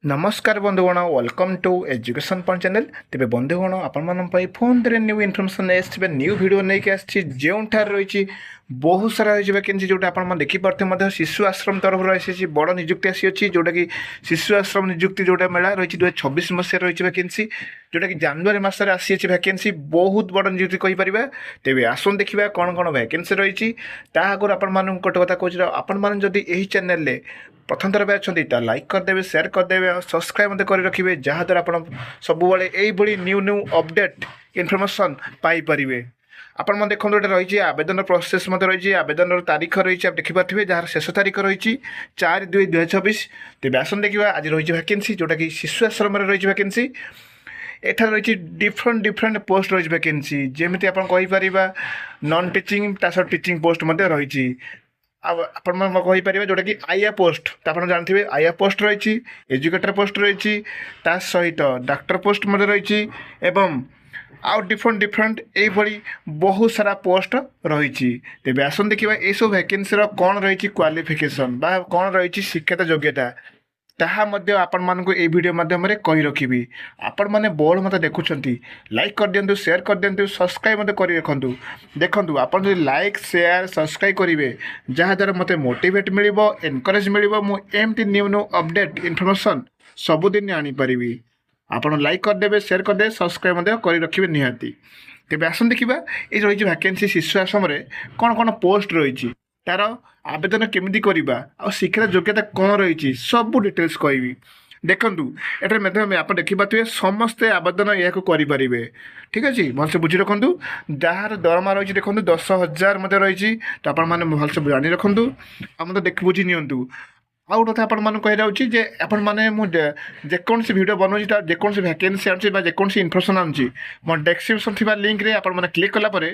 नमस्कार बंधुगण welcome to education point channel तेरे बंधुगण आपण फोन रे न्यू इनफॉरमेशन आसवे न्यू वीडियो नहीं कि आसी जो रही बहुत सारा रही वैकेंसी जोटा आप देखिपे शिशु आश्रम तरफ आसी बड़ निजुक्ति आसी जोटा कि शिशु आश्रम निजुक्ति जोटा मेला रही 2026 मसीह रही वैकेंसी जोटा कि जनवरी मसरे आसी वैकेंसी बहुत बड़ निजुक्ति कहीपर तेज आसन देखा कौन कौन वैकेंसी रही आगुरी आपण गोटे कथा कहूँ आपण जदि यही चैनल प्रथम थर अच्छा लाइक करदे शेयर करदे और सब्सक्राइब मत कर रखिए जहाँद्वारा आप सब new new update information Piper आपण देखो ये रही आवेदन प्रोसेस रही आवेदन तारीख रही आप देखिपे जार शेष तारीख रही 4/2/2026 तेज आसन देखा आज रही वैकेंसी जोटा कि शिशु आश्रम रही वैकेंसी एठार रही डिफरेंट डिफरेंट पोस्ट रही वैकेंसी जमी आपपर नॉन टीचिंग तास टीचिंग पोस्ट रही आपपर जोटा कि आईआ पोस्ट तो आप जानते हैं आईआ पोस्ट रही एजुकेटर पोस्ट रही सहित डॉक्टर पोस्ट रही एवं आउ डिफरेंट डिफरेंट यही बहुत सारा पोस्ट रही तेज आसन देखा ये सब वैकेंसी कौन रही क्वालिफिकेशन बा कौन रही शिक्षागत योग्यता ताहा मध्य आपण मानक ए वीडियो माध्यम कही रखी आपण मैंने बोर्ड मत देखुं लाइक कर दिंतु शेयर कर दिंतु सब्सक्राइब मत कर रखु देखु आप लाइक शेयर सब्सक्राइब करेंगे जहाँद्वारा मत मोटिवेट मिल एनकरेज मिल एमती न्यू न्यू अपडेट इनफर्मेशन सबुदिन आनीपरि आपड़ लाइक करदे शेयर करदे सब्सक्राइब कर रखिए निहाती तेज आसन देखा ये रही वैकेंसी शिशु आश्रम कौन कौन पोस्ट रही तार आवेदन केमी करवा आ शिक्षा योग्यता कौन रही सब डिटेल्स कहि देखु एटार माध्यम आप देखिपे समस्ते आवेदन या करेंगे ठीक अच्छे भलसे बुझी रखु जार दरमा रही देखो 10,000 रही तो आपने भलसे जानी रखु आप देख बुझी नियंतु आउ गोटे आपण कही जेकोसी वीडियो बनाऊँ जेकोसी वैकेंसी आनुची जेकोसी इनफर्मेशन आनुची मो डिस्क्रिप्शन थी लिंक रे आपण क्लिक कलापर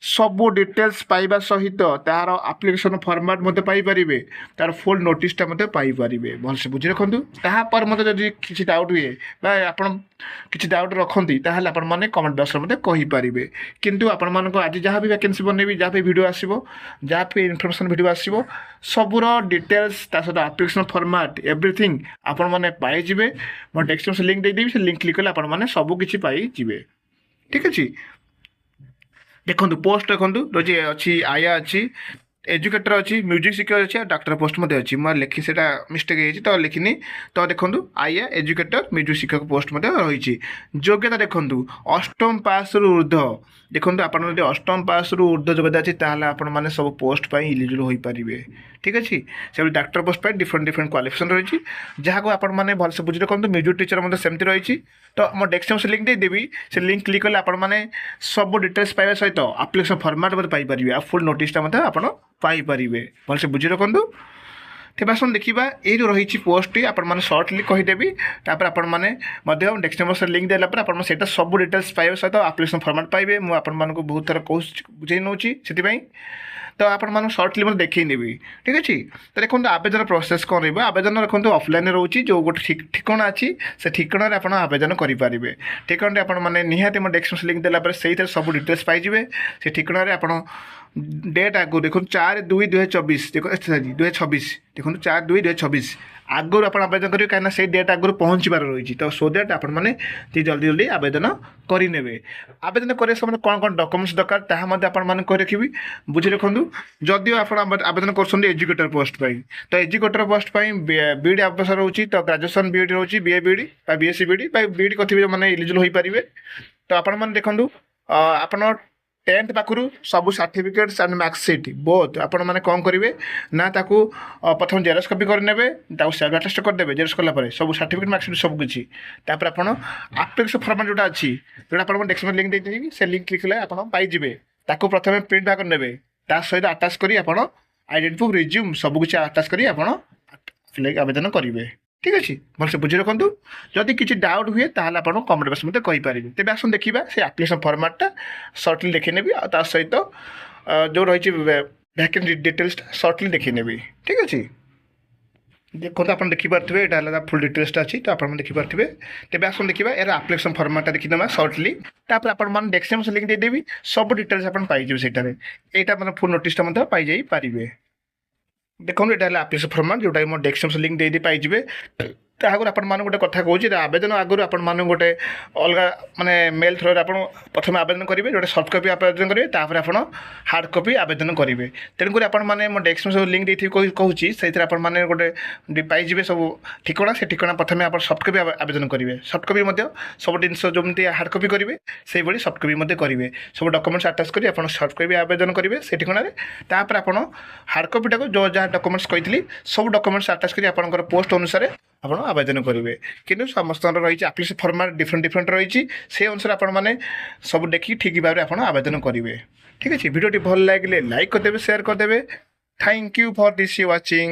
सबू डिटेल्स पाइबा सहित तार आप्लिकेसन फॉर्मेट पाइपर तार फुल नोटिसटा पाइपर भलसे बुझी रखु तापर मत जब किसी डाउट हुए आप किसी डाउट रखती ताहले आपण मैंने कमेंट बॉक्स में कहीपर किंतु आपण आज जहाँ भी वैकेंसी बनैबी जहाँ भी वीडियो आसो जहाँ भी इनफर्मेशन वीडियो आसो सबूर डिटेल्स सहित आप्लिकेसन फॉर्मेट एवरीथिंग आपण मैंने पाइबे मैं डिस्क्रिप्शन लिंक देदेवी से लिंक क्लिक कले आपण मैंने सबकि पाइबे ठीक अच्छे देखो पोस्ट देखो रही अच्छी आया अच्छी एजुकेटर अच्छी म्यूजिक शिक्षक अच्छी डॉक्टर पोस्ट अच्छी मैं लिखी से मिस्टेक है तो लिखिनी तो देखो आया एजुकेटर म्यूजिक शिक्षक पोस्ट रही योग्यता देखो अष्टम पास रु ऊर्ध्व देखो आप अष्टम पास रु ऊर्ध्व योग्यता अच्छी ताहले आपण मैंने सब पोस्ट इलिजिबल हो पारे ठीक अच्छे से doctor post different different qualification रही जहाँ को आपण मैंने भलसे बुझी रखु म्यूजिक टीचर सेमती रही तो मो डेस्क्रिप्शन लिंक देदेवी से लिंक क्लिक कले आपण मैंने सब डिटेल्स पाइबा सहित आप्लिकेसन फॉर्मेट पाइपर आ फुल नोटिसटा आप पाइपर भलसे बुझी रखु तेज आसन देखा ये जो रही पोस्ट मैंने सर्टली कहीदेवी तापर आपण मैंने डेस्क्रिप्शन लिंक देला आप सब डिटेल्स पाइबा सहित आप्लिकेसन फॉर्मेट पाइबे मुझे बहुत थर कह बुझे नौ से तो आपण सर्टली मैं देखी ठीक अच्छे तो देखो आवेदन प्रोसेस कौन रहा आवेदन देखो ऑफलाइन रोचे जो गोटे ठिकाना अच्छी से ठिकाना आप आवेदन करेंगे ठिकाना आपने निहाती मैं डेस्क्रिप्शन लिंक देला से सब डिटेल्स पाइबे से ठिकाना आप डेट आगु देखो 4/2/2024 देखो 2026 देखो 4/2/2026 आगुरी आप आवेदन करेंगे कहीं से डेट आगुरी पहुँचार रही तो सो दैट आप जल्दी जल्दी आवेदन करे आवेदन कर समय कौन कौन डॉक्यूमेंट्स दरकार ताकि कही रखी बुझी रखु जदिव आप आवेदन कर एजुकेटर पोस्ट तो एजुकेटर पोस्ट बीडी आवश्यक रोचे तो ग्रेजुएशन बीडी रोचे बीए बीडी बीएससी बीडी बीडी कथी मैंने इलिजिबल हो पारे तो आपण देखूँ आप 10th पाखु सब सर्टिफिकेट्स एंड मार्कशीट बोथ आपण मैंने कौन करेंगे ना ताकू प्रथम जेरक्स कॉपी करने सेल्फ अटेस्ट करदे जेरक्स कलापर सब सर्टिफिकेट मार्कशीट सबकि आपड़ आप्लिकेसन फॉर्मेट जोटा अच्छी जो आप डेस्क्रिप्शन लिंक देदेवी से लिंक क्लिक कले आप पाइबे ताकू प्रथम प्रिंट बाहर करने सहित आटाच कर आइडेंटिटी प्रूफ रिज्यूम सबकि आटाच कर आवेदन करेंगे ठीक अच्छे भलसे बुझी रखु जदि किसी डाउट हुए ताहले आप कमेंट बॉक्स में कहीपर तेज आसन देखा से आप्लिकेसन फॉर्मेटा सर्टली देखी नेबी आ सहित जो रही वैकेंसी डिटेल्स सर्टली देखी नेबी ठीक अच्छे देखो आप देखिपे यहाँ फुल डिटेल्स अच्छी तो आप देखिपे तेज आसन देखा यार आप्लिकेसन फॉर्मेटा देखीदे सर्टली तापर आप डेस्क्रिप्शन लिंक देदेवी सब डिटेल्स आप पाइबे से यहाँ मतलब फुल नोटिसटा पाइजाई पारे देखो ये आप्लिकेसन फॉर्मेट जोटा मो डेस्क्रिप्शन लिंक दे पाइबे ତା ଆଗରୁ ଆପଣମାନଙ୍କୁ ଗୋଟେ କଥା କହୁଛି, ଆବେଦନ ଆଗରୁ ଆପଣମାନଙ୍କୁ ଗୋଟେ ଅଲଗା ମାନେ ମେଲ୍ ଥ୍ରୋରେ ଆପଣ ପ୍ରଥମେ ଆବେଦନ କରିବେ, ଗୋଟେ ସଫ୍ଟ କପି ଆବେଦନ କରିବେ, ତାପରେ ଆପଣ ହାର୍ଡ଼ କପି ଆବେଦନ କରିବେ। ତେଣୁକରି ଆପଣମାନେ ମୋ ଡେସ୍କ୍ରିପ୍ସନ୍ ସବୁ ଲିଙ୍କ୍ ଦେଇଥିବି କହୁଛି, ସେଇଥିରେ ଆପଣମାନେ ଗୋଟେ ପାଇଯିବେ ସବୁ ଠିକଣା। ସେ ଠିକଣା ପ୍ରଥମେ ଆପଣ ସଫ୍ଟ କପି ଆବେଦନ କରିବେ। ସଫ୍ଟ କପି ମଧ୍ୟ ସବୁ ଜିନିଷ ଯେମିତି ହାର୍ଡ଼ କପି କରିବେ ସେଇଭଳି ସଫ୍ଟ କପି ମଧ୍ୟ କରିବେ। ସବୁ ଡକୁମେଣ୍ଟସ୍ ଆଟାଚ୍ କରି ଆପଣ ସଫ୍ଟ କପି ଆବେଦନ କରିବେ ସେ ଠିକଣାରେ। ତାପରେ ଆପଣ ହାର୍ଡ଼ କପିଟାକୁ ଯେଉଁ ଯାହା ଡକୁମେଣ୍ଟସ୍ କହିଥିଲି ସବୁ ଡକୁମେଣ୍ଟସ୍ ଆଟାଚ୍ କରି ଆପଣଙ୍କର ପୋଷ୍ଟ ଅନୁସାରେ ଆପଣ ଆବେଦନ କରିବେ। କିନ୍ତୁ ସମସ୍ତଙ୍କର ରହିଛି ଆପ୍ଲିକେସନ୍ ଫର୍ମାଟ୍ ଡିଫରେଣ୍ଟ ରହିଛି, ସେ ଅନୁସାରେ ଆପଣମାନେ ସବୁ ଦେଖିକି ଠିକ୍ ଭାବରେ ଆପଣ ଆବେଦନ କରିବେ। ଠିକ୍ ଅଛି, ଭିଡ଼ିଓଟି ଭଲ ଲାଗିଲେ ଲାଇକ୍ କରିଦେବେ, ସେୟାର କରିଦେବେ। Thank you for this watching.